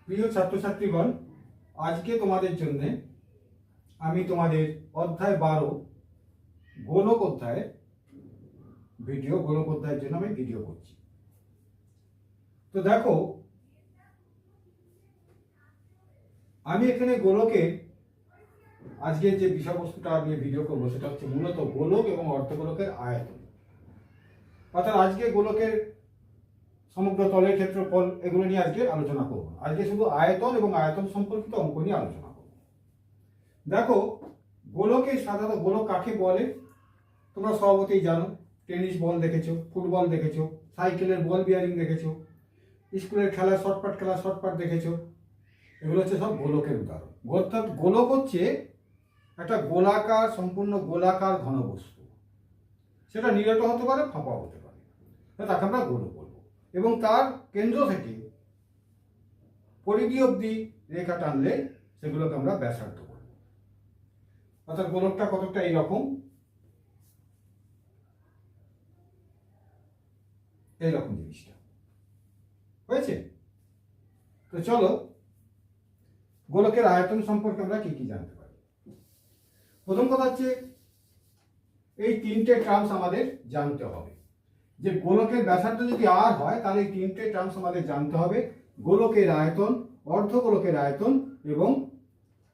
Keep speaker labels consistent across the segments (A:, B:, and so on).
A: প্রিয় ছাত্রছাত্রীগণ, আজকে তোমাদের জন্য আমি তোমাদের অধ্যায় 12 গোলক অধ্যায়ের জন্য আমি ভিডিও করছি। তো দেখো, আমি এখানে গোলকের আজকে যে বিষয়বস্তুটা নিয়ে ভিডিও করবো সেটা হচ্ছে মূলত গোলক এবং অর্ধগোলকের আয়তন। অর্থাৎ আজকে গোলকের সমগ্র তলের ক্ষেত্রফল এগুলো নিয়ে আজকে আলোচনা করবো। আজকে শুধু আয়তন এবং আয়তন সম্পর্কিত অঙ্ক নিয়ে আলোচনা করবো। দেখো, সাধারণত গোলক কাকে বলে তোমরা স্বভাবতই জানো। টেনিস বল দেখেছো, ফুটবল দেখেছো, সাইকেলের বল বিয়ারিং দেখেছো, স্কুলের খেলা শর্টপাট দেখেছো। এগুলো হচ্ছে সব গোলকের উদাহরণ। অর্থাৎ গোলক হচ্ছে একটা সম্পূর্ণ গোলাকার ঘনবস্তু। সেটা নিরেট হতে পারে, ফাঁপা হতে পারে, তাকে আমরা গোলক বলবো। এবং তার কেন্দ্র থেকে পরিধি অবধি রেখা টানলে সেগুলোকে আমরা ব্যাসার্ধ বলবো। অর্থাৎ গোলকটা কতটা এইরকম জিনিসটা হয়েছে। তো চলো, গোলকের আয়তন সম্পর্কে আমরা কি কি জানতে পারি। প্রথম কথা হচ্ছে এই তিনটে টার্মস আমাদের জানতে হবে। যে গোলকের ব্যাসার্ধ যদি আর হয় তাহলে এই তিনটে টার্মস আমাদের জানতে হবে: গোলকের আয়তন, অর্ধগোলকের আয়তন এবং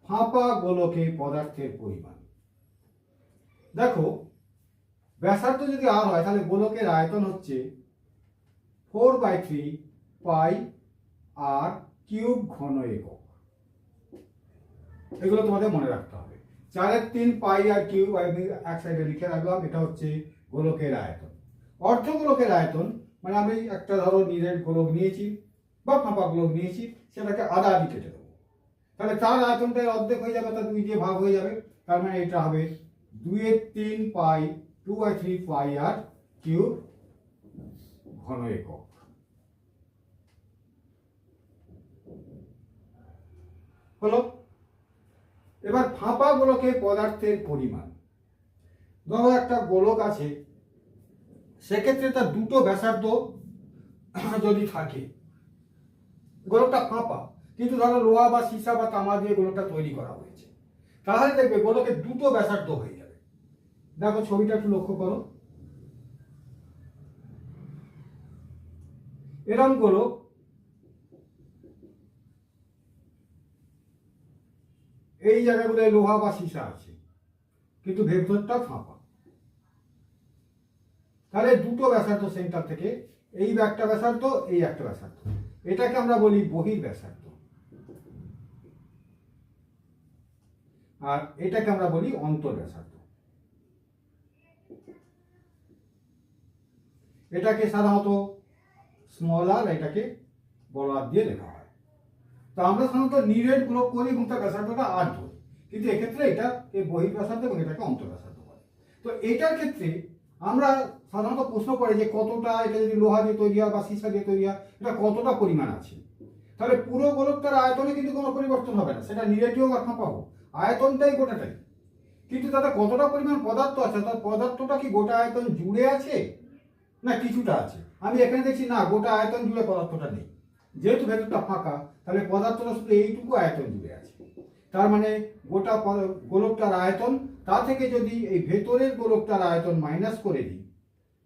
A: ফাঁপা গোলকে পদার্থের পরিমাণ। দেখো, ব্যাসার্ধ যদি আর হয় তাহলে গোলকের আয়তন হচ্ছে 4/3 পাই আর কিউব ঘন একক। এগুলো তোমাদের মনে রাখতে হবে। 4/3 পাই আর কিউব আমি এক সাইডে লিখে রাখলাম। এটা হচ্ছে গোলকের আয়তন। অর্ধগোলকের আয়তন মানে আমি একটা ধরো নিরেট গোলক নিয়েছি বা ফাঁপা গোলক নিয়েছি, সেটাকে আধা আধি কেটে দেবো। তাহলে তার আয়তনটা অর্ধেক হয়ে যাবে, তা 2 দিয়ে ভাগ হয়ে যাবে। তার মানে এটা হবে 2/3 পাই 2/3 পাই আর কিউব ঘন একক। হলো। এবার ফাঁপা গোলকে পদার্থের পরিমাণ। ধরো একটা গোলক আছে, সেক্ষেত্রে তার দুটো ব্যাসার্ধ যদি থাকে, গোলকটা ফাঁপা, কিন্তু ধরো লোহা বা সীসা বা তামা দিয়ে গোলকটা তৈরি করা হয়েছে, তাহলে দেখবে গোলকের দুটো ব্যাসার্ধ হয়ে যাবে। দেখো ছবিটা একটু লক্ষ্য করো। এরকম গোলক, এই জায়গাগুলোয় লোহা বা সীসা আছে, কিন্তু ভেতরটা ফাঁপা। তাহলে দুটো ব্যাসার্ধ সেন্টার থেকে, এই একটা ব্যাসার্ধ, এই একটা ব্যাসার্ধ, এটাকে আমরা বলি বহির ব্যাসার্ধ, আর এটাকে আমরা বলি অন্তর ব্যাসার্ধ। এটাকে সাধারণত স্মল আর, এটাকে বড় আর দিয়ে লেখা হয়। তো আমরা সাধারণত নিরেট গোলক করি এবং তার ব্যাসার্ধটা আর ধরি, কিন্তু এক্ষেত্রে এটা বহির ব্যাসার্ধ এবং এটাকে অন্তর ব্যাসার্ধ বলে। তো এটার ক্ষেত্রে আমরা সাধারণত প্রশ্ন করে যে কতটা, এটা যদি লোহা দিয়ে তৈরি হয় বা সীসা দিয়ে তৈরি হয়, এটা কতটা পরিমাণ আছে। তাহলে পুরো গোলকটার আয়তনে কিন্তু কোনো পরিবর্তন হবে না, সেটা নিরেট হোক বা ফাঁপা হোক, আয়তনটাই গোটাটাই। কিন্তু তাতে কতটা পরিমাণ পদার্থ আছে, তার পদার্থটা কি গোটা আয়তন জুড়ে আছে না কিছুটা আছে? আমি এখানে দেখছি না, গোটা আয়তন জুড়ে পদার্থটা নেই। যেহেতু ভেতরটা ফাঁকা, তাহলে পদার্থটা শুধু এইটুকু আয়তন জুড়ে আছে। তার মানে গোটা গোলকটার আয়তন, তা থেকে যদি এই ভেতরের গোলকটার আয়তন মাইনাস করে দিই,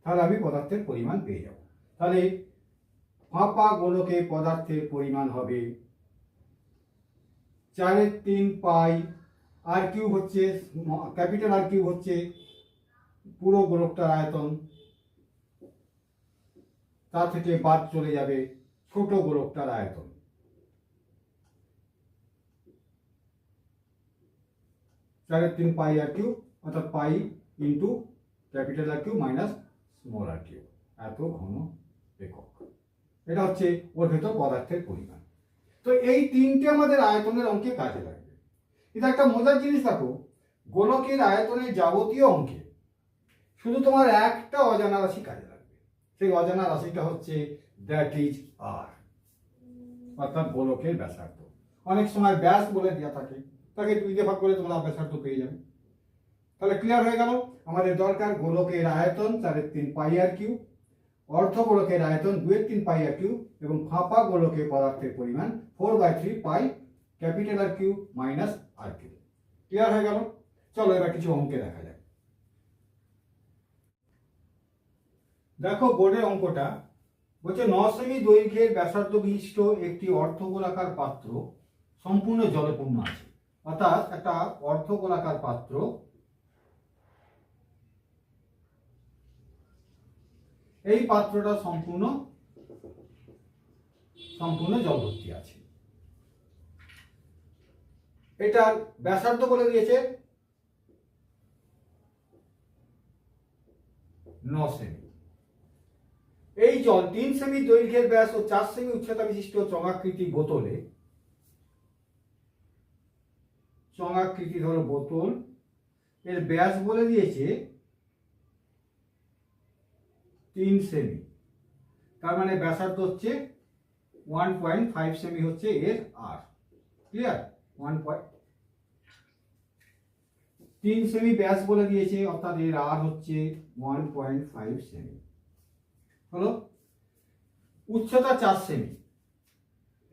A: তাহলে আমি পদার্থের পরিমাণ পেয়ে যাব। তাহলে ফাঁপা গোলকে পদার্থের পরিমাণ হবে 4/3 পাই আর কিউব হচ্ছে ক্যাপিটাল আর কিউব হচ্ছে পুরো গোলকটার আয়তন, তা থেকে বাদ চলে যাবে ছোট গোলকটার আয়তন। 4/3 পাই আর কিউব, অর্থাৎ pi into capital R cube minus small R cube, এত ঘন একক। এটা হচ্ছে ওর ভেতর পদার্থের পরিমাণ। তো এই তিনটে আমাদের আয়তনের অঙ্কে কাজে লাগবে। এটা একটা মজার জিনিস। দেখো, গোলকের আয়তনের যাবতীয় অঙ্কে শুধু তোমার একটা অজানা রাশি কাজে লাগবে। সেই অজানা রাশিটা হচ্ছে দ্যাট ইজ আর, অর্থাৎ গোলকের ব্যাসার্ধ। অনেক সময় ব্যাস বলে দেওয়া থাকে, তাকে 2 দিয়ে ভাগ করে তোমরা ব্যাসার্ধ পেয়ে যাবে। তাহলে ক্লিয়ার হয়ে গেল, আমাদের দরকার গোলকের আয়তন 4/3 পাই আর কিউব, অর্ধগোলকের আয়তন 2/3 পাই আর কিউব এবং ফাঁপা গোলকে পদার্থের পরিমাণ 4/3 pi capital R cube minus R cube. Clear হয়ে গেল? চলো এবার কিছু অঙ্কে দেখা যাক। দেখো বোর্ডের অঙ্কটা বলছে 9 সেমি দৈর্ঘ্যের ব্যাসার্ধ বিশিষ্ট একটি অর্ধগোলাকার পাত্র সম্পূর্ণ জলে পূর্ণ আছে। অর্থাৎ একটা অর্ধগোলাকার পাত্র, এই পাত্রটা সম্পূর্ণ জল ভর্তি আছে। এটার ব্যাসার্ধ বলে দিয়েছে 9 সেমি। এই জল 3 সেমি দৈর্ঘ্যের ব্যাস ও 4 সেমি উচ্চতা বিশিষ্ট চঙাকৃতি বোতলে, চঙাকৃতি ধরো বোতল, এর ব্যাস বলে দিয়েছে 3 সেমি। তার মানে ব্যাসার্ধ হচ্ছে 1.5 সেমি হচ্ছে এর আর। ক্লিয়ার? 3 সেমি ব্যাস বলে দিয়েছে, অর্থাৎ এর আর হচ্ছে 1.5 সেমি। হলো? উচ্চতা 4 সেমি,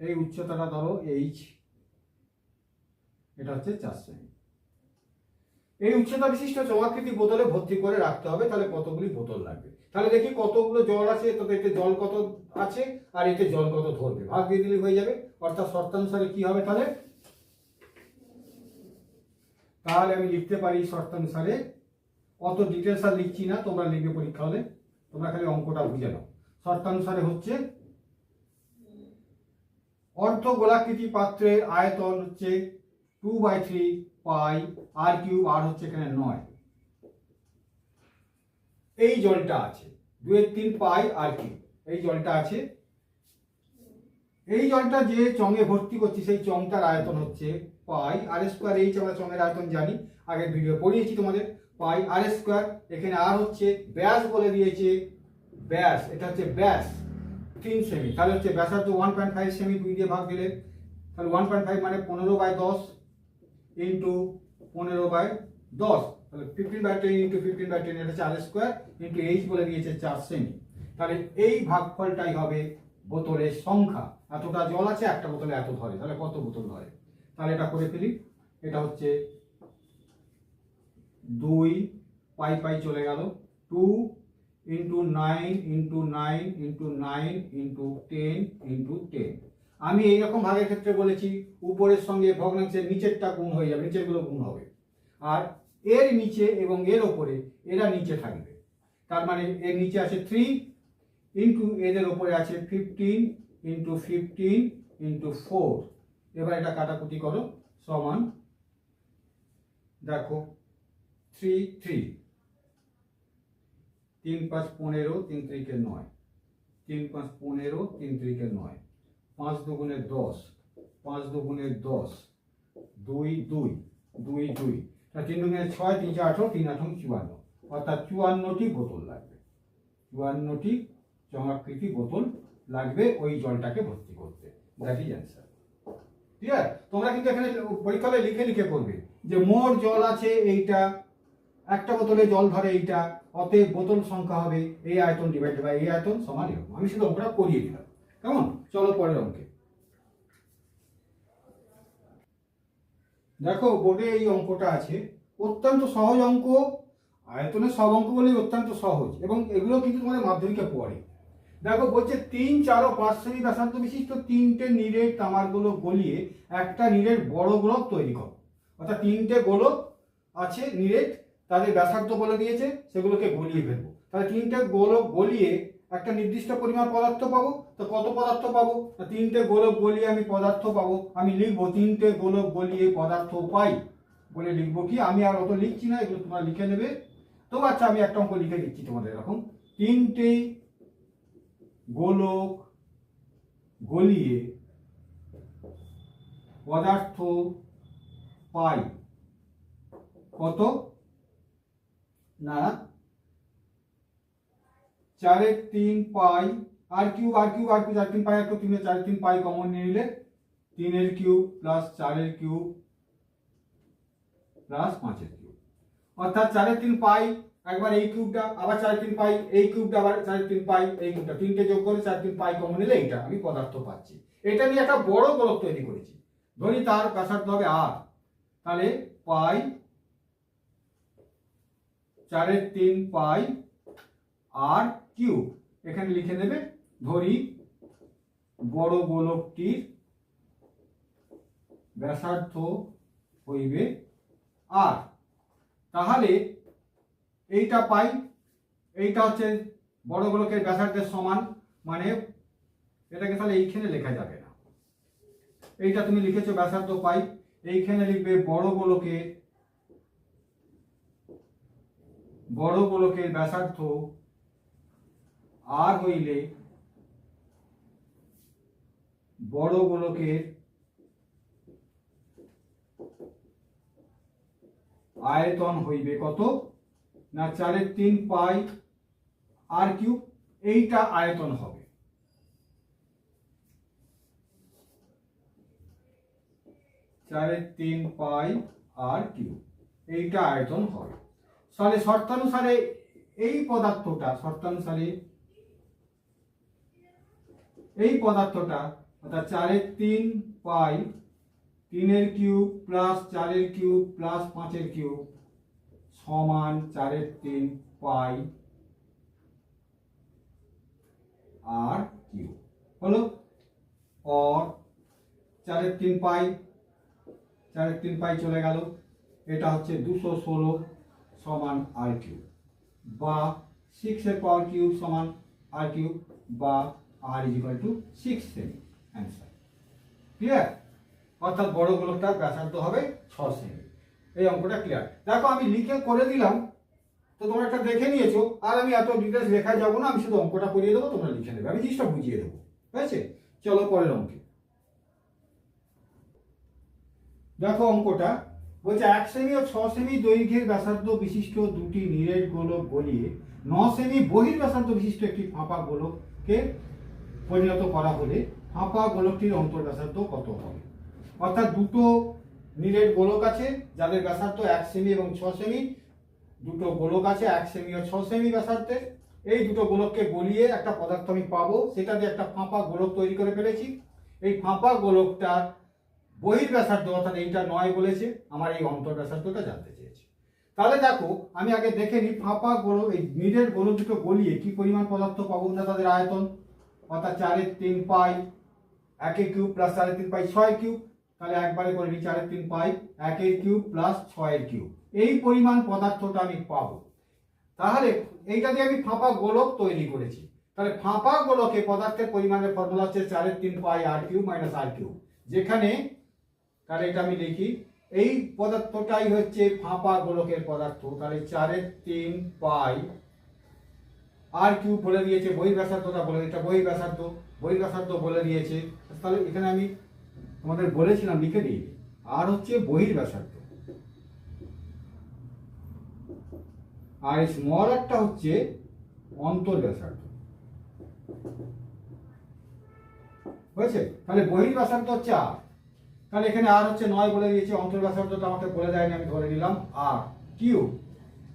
A: এই উচ্চতাটা ধরো এইচ, এটা হচ্ছে 4 সেমি। এই উচ্চতা বিশিষ্ট চঙাকৃতি বোতলে ভর্তি করে রাখতে হবে। তাহলে কতগুলি বোতল লাগবে? তাহলে দেখি কতগুলো জল আছে, তবে এতে জল কত আছে আর এতে জল কত ধরবে, ভাগ দিয়ে দিলে হয়ে যাবে। অর্থাৎ শর্তানুসারে কি হবে তাহলে? আমি লিখতে পারি শর্তানুসারে, অত ডিটেলস আর লিখছি না, তোমরা লিখবে পরীক্ষা হলে, তোমরা খালি অঙ্কটা বুঝে নাও। শর্তানুসারে হচ্ছে অর্ধগোলাকৃতি পাত্রের আয়তন হচ্ছে 2/3 পাই আর কিউব, আর হচ্ছে এখানে 9। এই জলটা আছে 2/3 পাই আর কিউব, এই জলটা আছে। এই জলটা যে চঙে ভর্তি করছি সেই চঙটার আয়তন হচ্ছে পাই আর স্কোয়ার এইচ। আমরা চঙের আয়তন জানি, আগের ভিডিও পড়িয়েছি তোমাদের। পাই আর স্কোয়ার, এখানে আর হচ্ছে ব্যাস বলে দিয়েছে, ব্যাস, এটা হচ্ছে ব্যাস 3 সেমি। তাহলে হচ্ছে ব্যাসার্ধ 1.5 সেমি, 2 দিয়ে ভাগ দিলে তাহলে 1.5 মানে 15/10 ইন্টু 15/10, তাহলে 15/10 ইন্টু 15/10, এটা হচ্ছে আর স্কোয়ার ইন্টু এইচ বলে দিয়েছে 4 সেমি। তাহলে এই ভাগফলটাই হবে বোতলের সংখ্যা। এতটা জল আছে, একটা বোতলে এত ধরে, তাহলে কত বোতল ধরে? তাহলে এটা করে ফেলি। এটা হচ্ছে 2 পাই পাই চলে গেল, 2 into 9 into 9 into 9 into 10 into 10। আমি এইরকম ভাগের ক্ষেত্রে বলেছি উপরের সঙ্গে ভগ্নাংশের নিচেরটা গুণ হয়ে যাবে, নিচের গুলো গুণ হবে, আর এর নিচে এবং এর ওপরে এরা নিচে থাকবে। তার মানে এর নিচে আছে 3 ইন্টু এদের ওপরে আছে 15 ইন্টু 15 ইন্টু 4। এবার এটা কাটাকুটি করো, সমান দেখো 3 3 3 5 15, 3 3 9, 3 5 15, 3 3 9, 5 দুগুণে 10, 5 দুগুণে 10, 2 2 2 2, 3 দুগুণে 6, 3 4 18, 3 8 54, অর্থাৎ 54টি বোতল লাগবে। 54টি চঙাকৃতি বোতল লাগবে ওই জলটাকে ভর্তি করতে। That is answer. ক্লিয়ার? তোমরা কিন্তু এখানে পরীক্ষায় লিখে লিখে করবে যে মোট জল আছে এইটা, একটা বোতলে জল ধরে এইটা, অতএব বোতল সংখ্যা হবে এই আয়তন ডিভাইড বাই এই আয়তন সমান এরকম। আমি শুধু অঙ্কটা করিয়ে দিলাম। কেমন? চলো পরের অঙ্কে। দেখো বোর্ডে এই অঙ্কটা আছে, অত্যন্ত সহজ অঙ্ক। আয়তনের সব অঙ্ক বলেই অত্যন্ত সহজ, এবং এগুলো কিন্তু তোমাদের মাধ্যমিকে পড়ে। দেখো বলছে 3 4 ও 5 সেমি ব্যাসার্ধ বিশিষ্ট 3টে নিরেট তামার গোলক গলিয়ে একটা নিরেট বড় গোলক তৈরি করো। অর্থাৎ 3টে গোলক আছে নিরেট, তাদের ব্যাসার্ধ বলে দিয়েছে, সেগুলোকে গলিয়ে ফেলবো। তাহলে 3টে গোলক গলিয়ে একটা নির্দিষ্ট পরিমাণ পদার্থ পাবো। তো কত পদার্থ পাবো? 3টে গোলক গলিয়ে আমি পদার্থ পাবো। আমি লিখবো 3টে গোলক গলিয়ে পদার্থ পাই বলে লিখবো কি, আমি আর অত লিখছি না, এগুলো তোমরা লিখে নেবে। তো আচ্ছা আমি একটা অঙ্ক লিখে দিচ্ছি তোমাদের এরকম, 3টে গোলক গলিয়ে পদার্থ পাই কত না 4/3 পাই আর কিউব, আর কিউব, আর কিউব, 4/3 পাই, আর কিউব 3 4/3 পাই কমন নিয়ে নিলে 3 cube plus 4 cube plus 5 cube, অর্থাৎ 4/3 পাই একবার এই কিউবটা আবার 4 3 পাই, এই কিউবটা আবার 4 3 পাই, এই কিউবটা তিনটে যোগ করে 4 3 পাই কমন নিলে এইটা আমি পদার্থ পাচ্ছি। এটা নিয়ে একটা বড় গোলক তৈরি করেছি, ধরি তার ব্যাসার্ধ হবে r, তাহলে পাই 4 3 পাই r কিউব, এখানে লিখে দেবে। ধরি বড় গোলকটির ব্যাসার্ধ হইবে r, তাহলে এইটা পাই, এইটা হচ্ছে বড় গোলকের ব্যাসার্ধের সমান, মানে এটাকে তাহলে এইখানে লেখা যাবে না, এইটা তুমি লিখেছো ব্যাসার্ধ পাই, এইখানে লিখবে বড় গোলকের ব্যাসার্ধ আর হইলে বড় গোলকের আয়তন হইবে কত না 4 3 পাই আর কিউব, এইটা আয়তন হবে। 4 3 পাই আর কিউব, এইটা আয়তন হবে। তাহলে শর্তানুসারে এই পদার্থটা অর্থাৎ 4 3 পাই 3 cube plus 4 cube plus 5 cube সমান 4 3 পাই আর কিউব হলো। और 4 3 পাই চলে গেল, এটা হচ্ছে 216 সমান আর কিউব, বা 6 এর পাওয়ার কিউব সমান আর কিউব, বা r equal to 6 semi. Answer clear? অর্থাৎ বড় গোলকটার ব্যাসার্ধ হবে 6 সেমি। এই অঙ্কটা ক্লিয়ার। দেখো আমি লিখে করে দিলাম, তো তোমরা একটা দেখে নিয়েছো, আর আমি এত ডিটেলস লেখা যাবো না, আমি শুধু অঙ্কটা করিয়ে দেবো, তোমরা লিখে নেবে, আমি জিনিসটা বুঝিয়ে দেবো। ঠিক আছে, চলো পরের অঙ্কে। দেখো অঙ্কটা বলছে 1 সেমি ও 6 সেমি দৈর্ঘ্যের ব্যাসার্ধ বিশিষ্ট দুটি নিরেট গোলক গলিয়ে 9 সেমি বহির ব্যাসার্ধ বিশিষ্ট একটি ফাঁপা গোলককে পরিণত করা হলে ফাঁপা গোলকটির অন্তর ব্যাসার্ধ কত হবে? অর্থাৎ দুটো নিরেট গোলক আছে যাদের ব্যাসার্ধ 1 সেমি এবং 6 সেমি, দুটো গোলক আছে 1 সেমি ও 6 সেমি ব্যাসার্ধের। এই দুটো গোলককে গলিয়ে একটা পদার্থ আমি পাবো, সেটা দিয়ে একটা ফাঁপা গোলক তৈরি করে ফেলেছি। এই ফাঁপা গোলকটার বহির ব্যাসার্ধ অর্থাৎ এইটা 9 বলেছে, আমার এই অন্তর ব্যাসার্ধটা জানতে চেয়েছে। তাহলে দেখো আমি আগে দেখে নিই ফাঁপা গোলক, এই নিরেট গোলক দুটো গলিয়ে কি পরিমাণ পদার্থ পাবো না তাদের আয়তন, অর্থাৎ 4 3 পাই 1 কিউব প্লাস 4 3 পাই 6 কিউব, তাহলে একবারে করে নিই 4 3 পাই 1 কিউব প্লাস 6 কিউব, এই পরিমাণ পদার্থটা আমি পাবো। তাহলে এইটা দিয়ে আমি ফাঁপা গোলক তৈরি করেছি, তাহলে ফাঁপা গোলকে পদার্থের পরিমাণের ফর্মুলা হচ্ছে 4 3 পাই R cube minus R cube, যেখানে তাহলে এটা আমি লিখি, এই পদার্থটাই হচ্ছে ফাঁপা গোলকের পদার্থ। তাহলে 4 3 পাই আর কিউব বলে দিয়েছে, বহির ব্যাসার্ধটা বলে, এটা বহির ব্যাসার্ধ বলে দিয়েছে। তাহলে এখানে আমি তোমাদের বলেছিলাম লিখে দিই, আর হচ্ছে বহির ব্যাসার্ধ, আর স্মল একটা হচ্ছে অন্তর ব্যাসার্ধ। হয়েছে? তাহলে বহির ব্যাসার্ধ হচ্ছে আর, তাহলে এখানে আর হচ্ছে 9 বলে দিয়েছে, অন্তর ব্যাসার্ধটা আমাকে বলে দেয়নি, আমি ধরে নিলাম আর কিউব।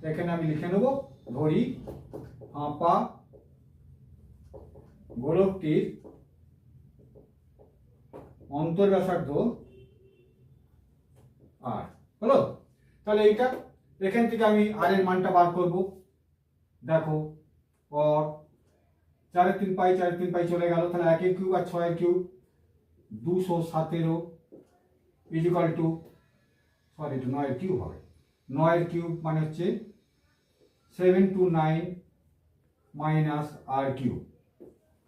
A: এখানে আমি লিখে নেব, ধরি ফাঁপা গোলকটির অন্তর ব্যাসার্ধ আর হলো। তাহলে এইটা এখান থেকে আমি আর এর মানটা বার করব। দেখো और 4 3 পাই চলে গেল, তাহলে 1 কিউব আর 6 কিউব 217 ইকুয়াল টু, সরি এটা 9 কিউব হবে, 9 কিউব মানে হচ্ছে 729 মাইনাস আর কিউব,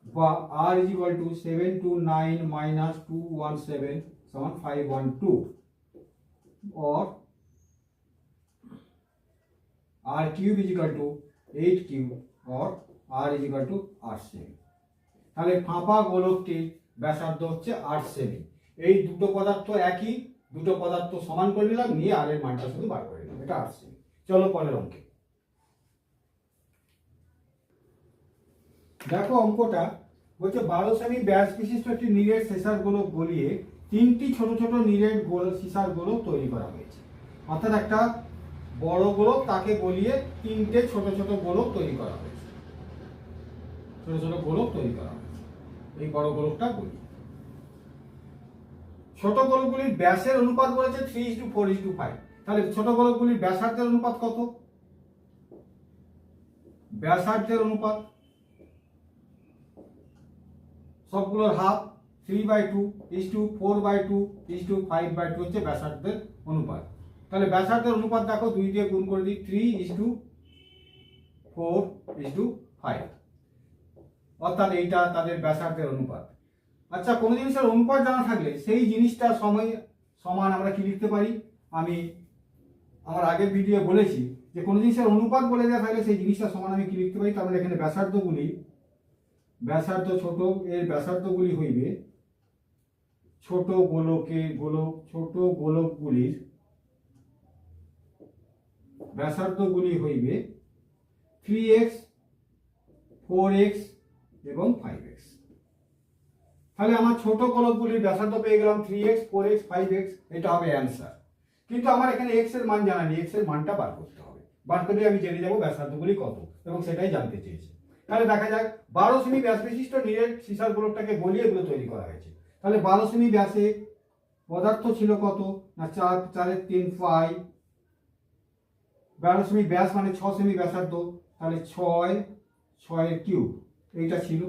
A: বা আর ইকুয়াল টু 729 মাইনাস 217 সমান 512, और r cube equal to 8 cube, और r ইকুয়াল টু 8 সেমি। তাহলে ফাঁপা গোলকটির ব্যাসার্ধ হচ্ছে 8 সেমি। এই দুটো পদার্থ একই, দুটো পদার্থ সমান করে নিলাম, নিয়ে আর এর মানটা শুধু বার করে নিলাম, এটা 8 সেমি। চলো পরের অঙ্কে। দেখো অঙ্কটা বলছে 12 সেমি ব্যাস বিশিষ্ট একটি নিরেট সিসার গোলক গলিয়ে 3টি ছোট ছোট নিরেট গোল সিসার গোলক তৈরি করা হয়েছে। অর্থাৎ একটা বড় গোলক তাকে গলিয়ে তিনটে ছোট ছোট গোলক তৈরি করা হয়েছে, ছোট ছোট গোলক তৈরি করা হয়েছে। এই বড় গোলকটা গলি। ছোট গোলকগুলির ব্যাসের অনুপাত বলেছে 3:4:5। তাহলে ছোট গোলকগুলির ব্যাসার্ধের অনুপাত কত? ব্যাসার্ধের অনুপাত সবগুলোর হাফ, 3/2:4/2:5/2 হচ্ছে ব্যাসার্ধের অনুপাত। তাহলে ব্যাসার্ধের অনুপাত দেখো 2 দিয়ে গুণ করে দিই, 3:4:5, অর্থাৎ এইটা তাদের ব্যাসার্ধের অনুপাত। আচ্ছা, কোনো জিনিসের অনুপাত জানা থাকলে সেই জিনিসটা সমান আমরা কি লিখতে পারি? আমি আমার আগের ভিডিও বলেছি যে কোনো জিনিসের অনুপাত বলে দেওয়া থাকলে সেই জিনিসটা সমান আমি কি লিখতে পারি? তার মানে এখানে ব্যাসার্ধ ছোট, এর ব্যাসার্ধগুলি হইবে ছোট গোলকগুলির ব্যাসার্ধগুলি হইবে 3x, 4x এবং 5x। তাহলে আমার ছোট গোলকগুলির ব্যাসার্ধ পেয়ে গেলাম 3x, 4x, 5x, এটা হবে অ্যান্সার। কিন্তু আমার এখানে x এর মান জানা নেই, x এর মানটা বার করতে হবে। বার করলে আমি জেনে যাব ব্যাসার্ধগুলি কত, এবং সেটাই জানতে চেয়েছি। তাহলে দেখা যাক 12 সেমি ব্যাস বিশিষ্ট নিরেট সীসার গোলকটাকে গলিয়ে এগুলো তৈরি করা হয়েছে। তাহলে 12 সেমি ব্যাসে পদার্থ ছিল কত না 4/3 পাই। 12 সেমি ব্যাস মানে 6 সেমি ব্যাসার্ধ, তাহলে 6 এর কিউব এইটা ছিল।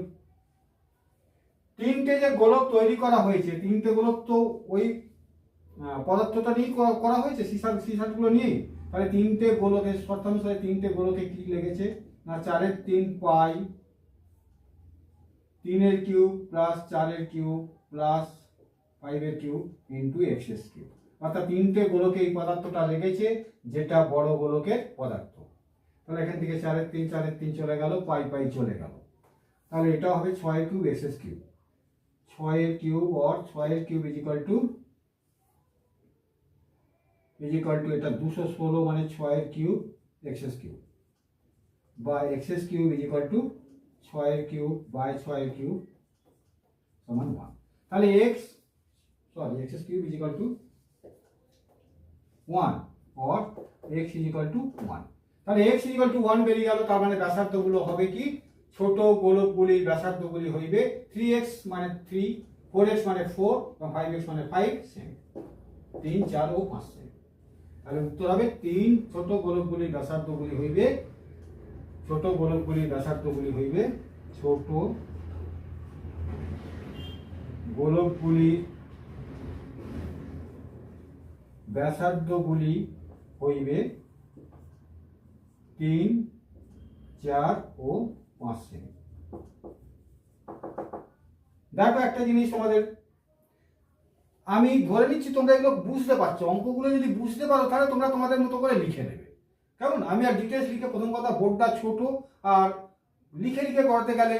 A: তিনটে যে গোলক তৈরি করা হয়েছে, তিনটে গোলক তো ওই পদার্থটা নিয়ে করা হয়েছে, সীসাগুলো নিয়ে। তাহলে তিনটে গোলকের শর্তানুসারে তিনটে গোলকে কি লেগেছে না 4/3 পাই 3 এর কিউব প্লাস 4 এর কিউব প্লাস 5 এর কিউব ইন্টু এক্স কিউব। অর্থাৎ তিনটে গোলকে এই পদার্থটা লেগেছে, যেটা বড় গোলকের পদার্থ। তাহলে এখান থেকে 4/3 চলে গেল, পাই চলে গেল। তাহলে এটা হবে 6 এর কিউব এক্স কিউব। 6 এর কিউব और 6 এর কিউব ইজিক্যাল টু এটা 216 মানে 6 এর কিউব এক্স কিউব বা এক্স কিউব ইজিক্যাল টু 6 এর কিউব বাই 6 এর কিউব সমান 1। তাহলে এক্স কিউব ইজিক্যাল টু 1 और x ইজিক্যাল টু 1। তাহলে x ইজিক্যাল টু 1 বেরিয়ে গেল। তার মানে ব্যাসার্ধগুলো হবে কি? ছোট গোলকগুলির ব্যাসার্ধগুলি হইবে 3x মানে 3, 4x মানে 4 এবং 5x মানে 5 সেমি। 3, 4 ও 5 সেমি। তাহলে উত্তর হবে 3। ছোট গোলকগুলির ব্যাসার্ধগুলি হইবে ছোট গোলকগুলির ব্যাসার্ধগুলি হইবে ছোট গোলকগুলির ব্যাসার্ধগুলি হইবে 3, 4 ও 5 সেমি। দেখো একটা জিনিস তোমাদের, আমি ধরে নিচ্ছি তোমরা এগুলো বুঝতে পারছো। অঙ্কগুলো যদি বুঝতে পারো তাহলে তোমরা তোমাদের মতো করে লিখে নেবে। কেমন? আমি আর ডিটেলস লিখে, প্রথম কথা বোর্ডটা ছোট, আর লিখে করাতে গেলে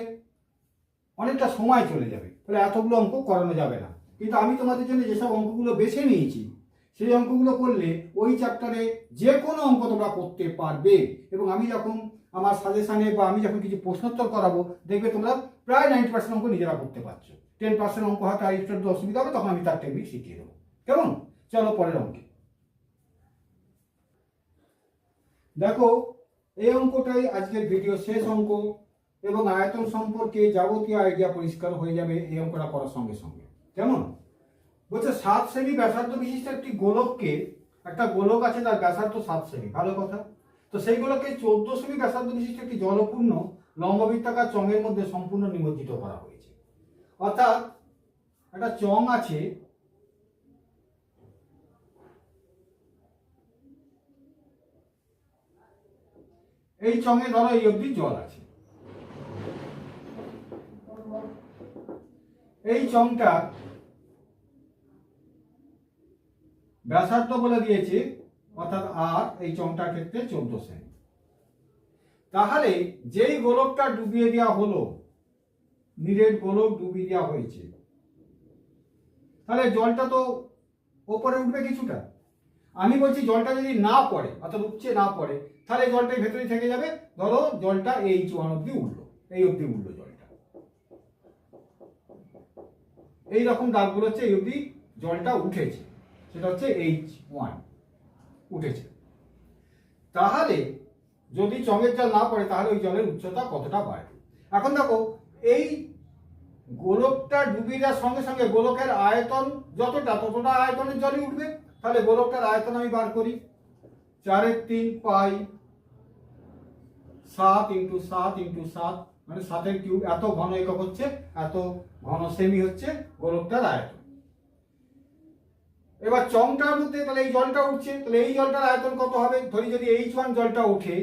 A: অনেকটা সময় চলে যাবে, তাহলে এতগুলো অঙ্ক করানো যাবে না। কিন্তু আমি তোমাদের জন্য যেসব অঙ্কগুলো বেছে নিয়েছি সেই অঙ্কগুলো করলে ওই চ্যাপ্টারে যে কোনো অঙ্ক তোমরা করতে পারবে। এবং আমি যখন আমার সাজেশানে বা আমি যখন কিছু প্রশ্নোত্তর করাবো, দেখবে তোমরা প্রায় 90% অঙ্ক নিজেরা করতে পারছো। 10% অঙ্ক হয়তো আর একটু অসুবিধা হবে, তখন আমি তার টেকনিক শিখিয়ে দেবো। কেমন? চলো পরের অঙ্কে দেখো। এই অঙ্কটাই আজকের ভিডিও শেষ অঙ্ক, এবং আয়তন সম্পর্কে যাবতীয় আইডিয়া পরিষ্কার হয়ে যাবে এই অঙ্কটা করার সঙ্গে সঙ্গে। কেমন? বলছে 7 সেমি ব্যাসার্ধ বিশিষ্ট একটি গোলককে, একটা গোলক আছে তার ব্যাসার্ধ 7 সেমি, ভালো কথা। তো সেই গোলককে 14 সেমি ব্যাসার্ধ বিশিষ্ট একটি জলপূর্ণ লম্ববৃত্তাকার চঙের মধ্যে সম্পূর্ণ নিমজ্জিত করা হয়েছে। অর্থাৎ একটা চং আছে, এই চঙে ধরো এই অবধি জল আছে। এই চংটা ব্যাসার্ধ বলে দিয়েছে, অর্থাৎ আর এই চংটার ক্ষেত্রে 14 সেমি। তাহলে যেই গোলকটা ডুবিয়ে দেওয়া হলো, নিরেট গোলক ডুবিয়ে দেওয়া হয়েছে, তাহলে জলটা তো ওপরে উঠবে কিছুটা। আমি বলছি জলটা যদি না পড়ে, অর্থাৎ উপচে না পড়ে, তাহলে জলটা ভেতরে থেকে যাবে। ধরো জলটা H1 অব্দি উঠলো, এই অব্দি উঠলো জলটা, এই রকম দাগগুলো হচ্ছে এই অব্দি জলটা উঠেছে, সেটা হচ্ছে H1 উঠেছে। তাহলে যদি চঙের জল না পড়ে তাহলে ওই জলের উচ্চতা কতটা বাড়ে। এখন দেখো এই গোলকটা ডুবে যাওয়ার সঙ্গে সঙ্গে গোলকের আয়তন যতটা ততটা আয়তনের জলই উঠবে। তাহলে গোলকটার আয়তন আমি বার করি, 4/3 পাই 7 × 7 × 7 মানে 7-এর কিউব, এত ঘন একক হচ্ছে, এত ঘন সেমি হচ্ছে গোলকটার আয়তন। এবার চংটার মধ্যে তাহলে এই জলটা উঠছে, তাহলে এই জলটার আয়তন কত হবে? ধরি যদি H1 জলটা ওঠে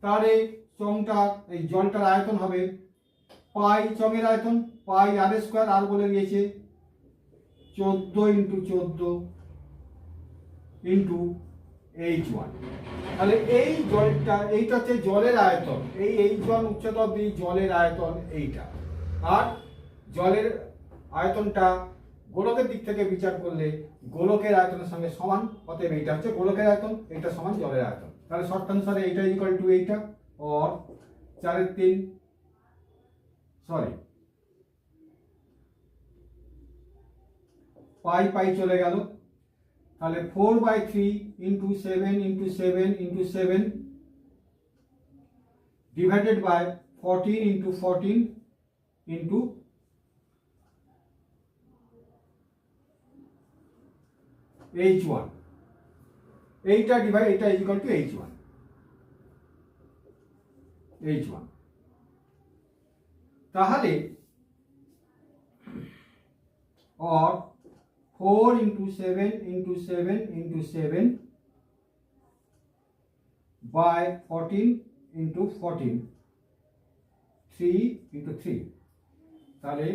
A: তাহলে চংটা এই জলটার আয়তন হবে পাই, চঙের আয়তন পাই r², আর বলে দিয়েছে 14 × 14 × H1। তাহলে এই জলটা, এইটা হচ্ছে জলের আয়তন, এই H1 উচ্চতা অব্দি জলের আয়তন এইটা। আর জলের আয়তনটা গোলকের দিক থেকে বিচার করলে গোলকের আয়তনের সঙ্গে সমান, অতএব এইটা হচ্ছে গোলকের আয়তন, এটা সমান জলের আয়তন। তাহলে শর্ট আনসারে এইটা ইকুয়াল টু এইটা, और 4/3 সরি পাই পাই চলে গেল, তাহলে 4/3 × 7 × 7 × 7 ডিভাইডেড বাই 14 × 14 × H1, এইটা ডিভাইড এটা ইকুয়াল টু H1 তাহলে और 4 × 7 × 7 × 7 by 14 × 14 3 × 3, তাহলে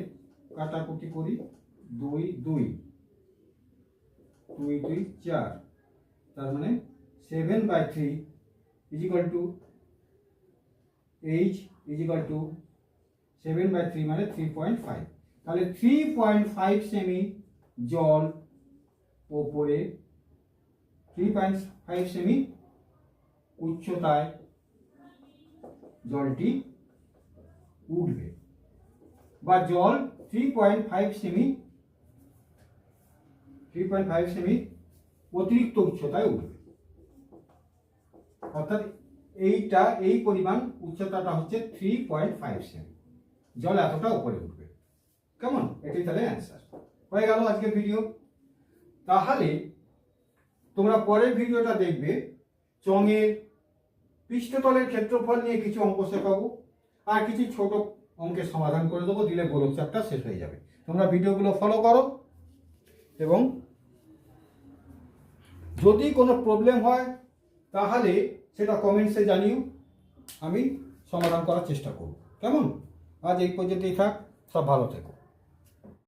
A: কাটাকুটি করি 2 2 2 2 4, তার মানে 7/3 equal to H equal to 7/3 মানে 3.5। তাহলে 3.5 সেমি জল ওপরে, 3.5 সেমি উচ্চতায় জলটি উঠবে, বা জল 3.5 সেমি অতিরিক্ত উচ্চতায় উঠবে। অর্থাৎ এইটা এই পরিমাণ উচ্চতাটা হচ্ছে 3.5 সেমি, জল এতটা উপরে উঠবে। কেমন? এটাই তাহলে অ্যান্সার হয়ে গেল আজকের ভিডিও। তাহলে তোমরা পরের ভিডিওটা দেখবে চঙের পৃষ্ঠতলের ক্ষেত্রফল নিয়ে কিছু অঙ্ক শেখাবো, আর কিছু ছোট অঙ্কের সমাধান করে দেবো, দিলে গোলক চ্যাপ্টার শেষ হয়ে যাবে। তোমরা ভিডিওগুলো ফলো করো, এবং যদি কোনো প্রবলেম হয় তাহলে সেটা কমেন্টসে জানিও, আমি সমাধান করার চেষ্টা করব। কেমন? আজ এই পর্যন্তই থাক, সব ভালো থেকো।